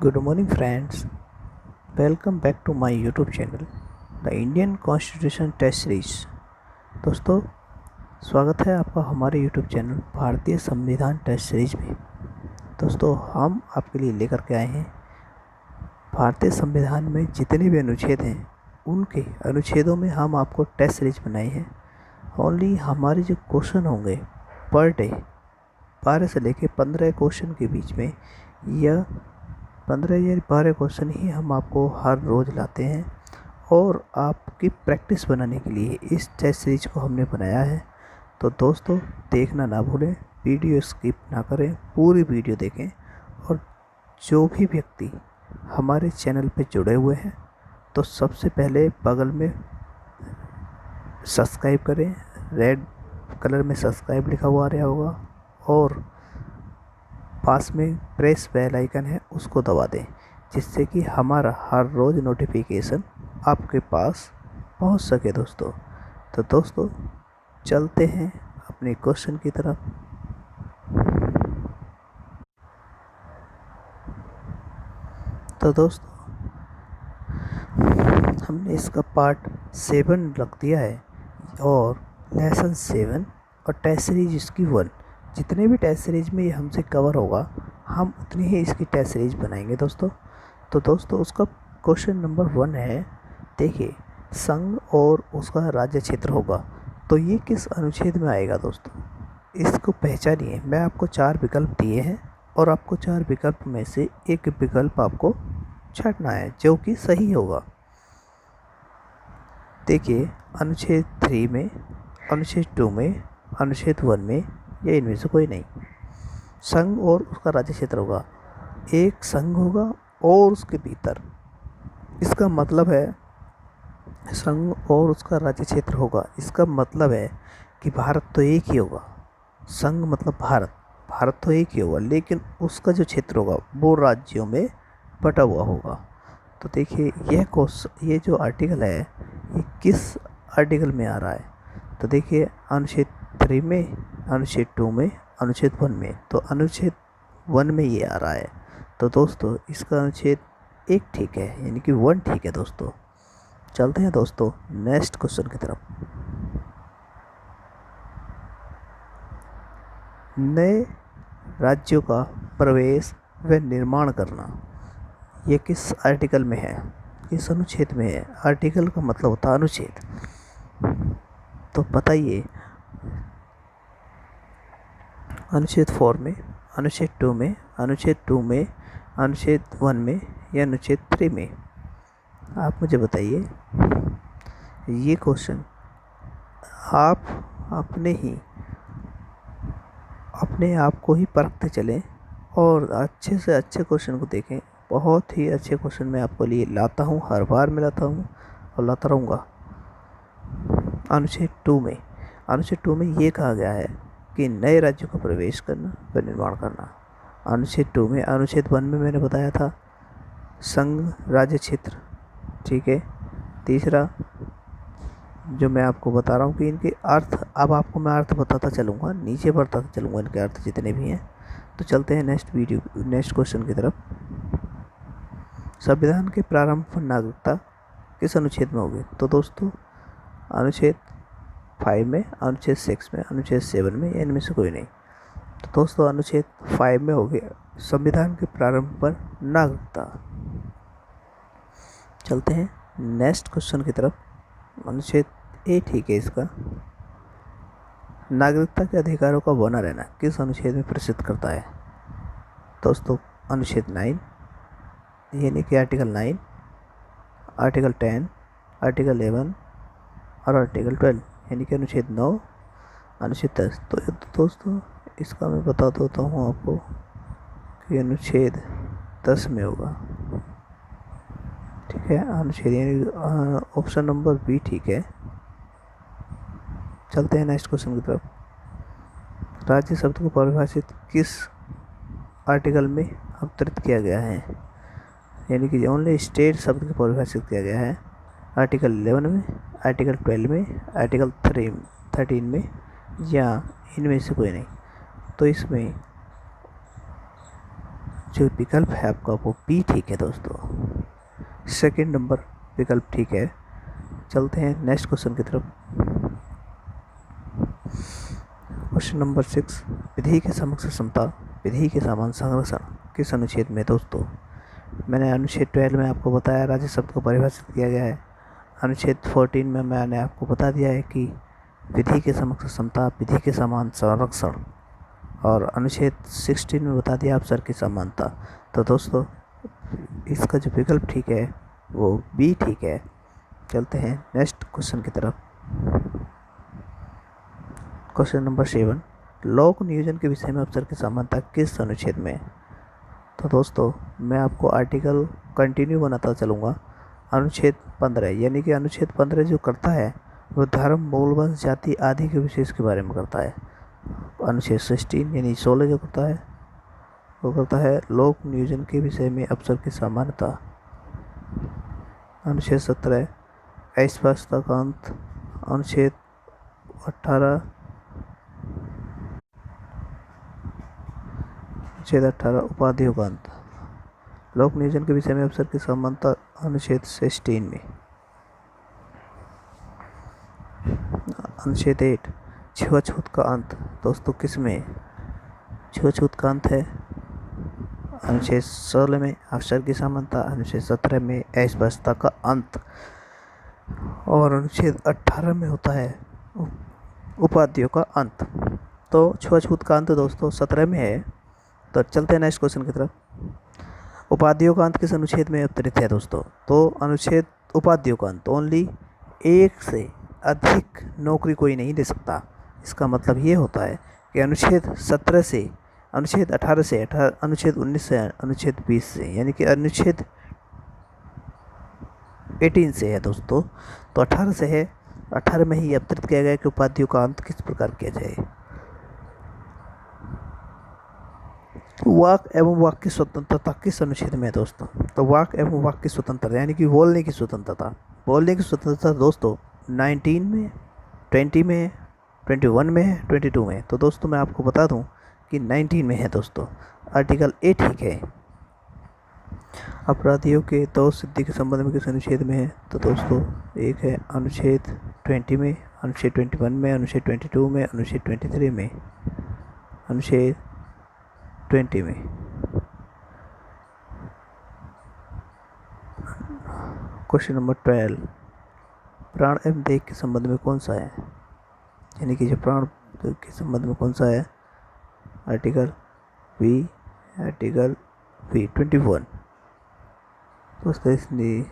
Good morning, friends. Welcome back to my YouTube channel, The Indian Constitution Test Series. दोस्तों, स्वागत है आपका हमारे YouTube चैनल भारतीय संविधान टेस्ट सीरीज में। दोस्तों, हम आपके लिए लेकर के आए हैं भारतीय संविधान में जितने भी अनुच्छेद हैं उनके अनुच्छेदों में हम आपको टेस्ट सीरीज बनाई है। ओनली हमारे जो क्वेश्चन होंगे पर डे 12 से लेकर 15 क्वेश्चन के बीच में, यह 15 या 12 क्वेश्चन ही हम आपको हर रोज़ लाते हैं और आपकी प्रैक्टिस बनाने के लिए इस टेस्ट सीरीज को हमने बनाया है। तो दोस्तों, देखना ना भूलें, वीडियो स्किप ना करें, पूरी वीडियो देखें। और जो भी व्यक्ति हमारे चैनल पे जुड़े हुए हैं तो सबसे पहले बगल में सब्सक्राइब करें, रेड कलर में सब्सक्राइब लिखा हुआ आ रहा होगा और पास में प्रेस बेल आइकन है, उसको दबा दें, जिससे कि हमारा हर रोज़ नोटिफिकेशन आपके पास पहुंच सके। दोस्तों, तो दोस्तों चलते हैं अपने क्वेश्चन की तरफ। तो दोस्तों, हमने इसका पार्ट 7 रख दिया है और लेसन 7 और टेस्ट सीरीज इसकी 1। जितने भी टेस्ट सीरीज में ये हमसे कवर होगा हम उतनी ही इसकी टेस्ट सीरीज बनाएंगे दोस्तों। तो दोस्तों, उसका क्वेश्चन नंबर 1 है, देखिए, संघ और उसका राज्य क्षेत्र होगा तो ये किस अनुच्छेद में आएगा। दोस्तों, इसको पहचानिए। मैं आपको 4 विकल्प दिए हैं और आपको 4 विकल्प में से एक विकल्प आपको छांटना है जो कि सही होगा। देखिए, अनुच्छेद 3 में, अनुच्छेद 2 में, अनुच्छेद 1 में, या इनमें से कोई नहीं। संघ और उसका राज्य क्षेत्र होगा, एक संघ होगा और उसके भीतर, इसका मतलब है संघ और उसका राज्य क्षेत्र होगा। इसका मतलब है कि भारत तो एक ही होगा। संघ मतलब भारत तो एक ही होगा, लेकिन उसका जो क्षेत्र होगा वो राज्यों में बटा हुआ होगा। तो देखिए, ये जो आर्टिकल है ये किस आर्टिकल में आ रहा है। तो देखिए, अनुच्छेद 3 में, अनुच्छेद 2 में, अनुच्छेद 1 में। तो अनुच्छेद 1 में ये आ रहा है। तो दोस्तों, इसका अनुच्छेद 1 ठीक है, यानी कि 1 ठीक है। दोस्तों, चलते हैं दोस्तों नेक्स्ट क्वेश्चन की तरफ। नए राज्यों का प्रवेश व निर्माण करना, ये किस आर्टिकल में है, किस अनुच्छेद में है। आर्टिकल का मतलब होता है अनुच्छेद। तो बताइए, अनुच्छेद 4 में, अनुच्छेद 2 में, अनुच्छेद 2 में, अनुच्छेद 1 में, या अनुच्छेद 3 में। आप मुझे बताइए। ये क्वेश्चन आप अपने आप को ही परखते चलें और अच्छे से अच्छे क्वेश्चन को देखें। बहुत ही अच्छे क्वेश्चन मैं आपको लिए लाता हूँ, हर बार मैं लाता हूँ और लाता रहूँगा। अनुच्छेद 2 में ये कहा गया है कि नए राज्यों का प्रवेश करना व निर्माण करना। अनुच्छेद 2 में, अनुच्छेद 1 में मैंने बताया था संघ राज्य क्षेत्र, ठीक है। तीसरा जो मैं आपको बता रहा हूँ कि इनके अर्थ, अब आपको मैं अर्थ बताता चलूँगा, नीचे बताता चलूँगा इनके अर्थ जितने भी हैं। तो चलते हैं नेक्स्ट क्वेश्चन की तरफ। संविधान के प्रारंभ पर नागरिकता किस अनुच्छेद में होगी। तो दोस्तों, अनुच्छेद 5 में, अनुच्छेद 6 में, अनुच्छेद 7 में, या इनमें से कोई नहीं। तो दोस्तों, अनुच्छेद 5 में हो गया संविधान के प्रारंभ पर नागरिकता। चलते हैं नेक्स्ट क्वेश्चन की तरफ। अनुच्छेद 8 ठीक है इसका, नागरिकता के अधिकारों का बना रहना किस अनुच्छेद में प्रसिद्ध करता है। दोस्तों, अनुच्छेद 9, यानी कि आर्टिकल 9, आर्टिकल 10, आर्टिकल 11 और आर्टिकल 12, यानी कि अनुच्छेद 9, अनुच्छेद 10। तो दोस्तों, इसका मैं बता देता हूँ आपको कि अनुच्छेद 10 में होगा, ठीक है। अनुच्छेद यानी ऑप्शन नंबर बी ठीक है। चलते हैं नेक्स्ट क्वेश्चन की तरफ। राज्य शब्द को परिभाषित किस आर्टिकल में अवतरित किया गया है, यानी कि ओनली स्टेट शब्द को परिभाषित किया गया है। आर्टिकल 11 में, आर्टिकल 12 में, आर्टिकल 13 में, या इनमें से कोई नहीं। तो इसमें जो विकल्प है आपका वो बी ठीक है दोस्तों, सेकंड नंबर विकल्प ठीक है। चलते हैं नेक्स्ट क्वेश्चन की तरफ। क्वेश्चन नंबर 6, विधि के समक्ष समता विधि के समान संरक्षण किस अनुच्छेद में दोस्तों? मैंने अनुच्छेद 12 में आपको बताया राज्य शब्द को परिभाषित किया गया है। अनुच्छेद 14 में मैंने आपको बता दिया है कि विधि के समक्ष समता विधि के समान संरक्षण, और अनुच्छेद 16 में बता दिया अवसर की समानता। तो दोस्तों इसका जो विकल्प ठीक है वो बी ठीक है। चलते हैं नेक्स्ट क्वेश्चन की तरफ। क्वेश्चन नंबर 7, लोक नियोजन के विषय में अवसर की समानता किस अनुच्छेद में? तो दोस्तों मैं आपको आर्टिकल कंटिन्यू बनाता चलूँगा। अनुच्छेद 15, यानी कि अनुच्छेद 15 जो करता है वो धर्म, मूल वंश, जाति आदि के विशेष के बारे में करता है। अनुच्छेद 16 यानी 16 जो करता है वो करता है लोक नियोजन के विषय में अवसर की समानता। अनुच्छेद 17 अस्पष्टता का अंत। अनुच्छेद 18 उपाधियों का अंत। लोक नियोजन के विषय में अवसर की समानता अनुच्छेद 16 में। अनुच्छेद 8 छुआछूत का अंत दोस्तों किस में? छुआछूत का अंत है अनुच्छेद 16 में अवसर की समानता, अनुच्छेद 17 में अस्पष्टता का अंत, और अनुच्छेद 18 में होता है उपाधियों का अंत। तो छुआछूत का अंत दोस्तों 17 में है। तो चलते हैं नेक्स्ट क्वेश्चन की तरफ। उपाधियों का अंत किस अनुच्छेद में अवतरित है दोस्तों? तो अनुच्छेद उपाधियों का अंत, ओनली एक से अधिक नौकरी कोई नहीं दे सकता। इसका मतलब ये होता है कि अनुच्छेद 17 से, अनुच्छेद 18 से, अनुच्छेद 19 से, अनुच्छेद 20 से, यानी कि अनुच्छेद 18 से है दोस्तों। तो 18 से है, 18 में ही अवतरित किया गया कि उपाधियों का अंत किस प्रकार किया जाए। वाक एवं वाक की स्वतंत्रता किस अनुच्छेद में है दोस्तों? तो वाक एवं वाक की स्वतंत्रता यानी कि बोलने की स्वतंत्रता, बोलने की स्वतंत्रता दोस्तों 19 में, 20 में, 21 में है, 22 में। तो दोस्तों मैं आपको बता दूं कि 19 में है दोस्तों, आर्टिकल 8 ठीक है। अपराधियों के दोष सिद्धि के संबंध में किस अनुच्छेद में है? तो दोस्तों एक है अनुच्छेद 20 में, अनुच्छेद 21 में, अनुच्छेद 22 में, अनुच्छेद 23 में, अनुच्छेद 20 में। क्वेश्चन नंबर 12, प्राण एवं देह के संबंध में कौन सा है? यानी कि जो प्राण के संबंध में कौन सा है? Article V 21। दोस्तों इसलिए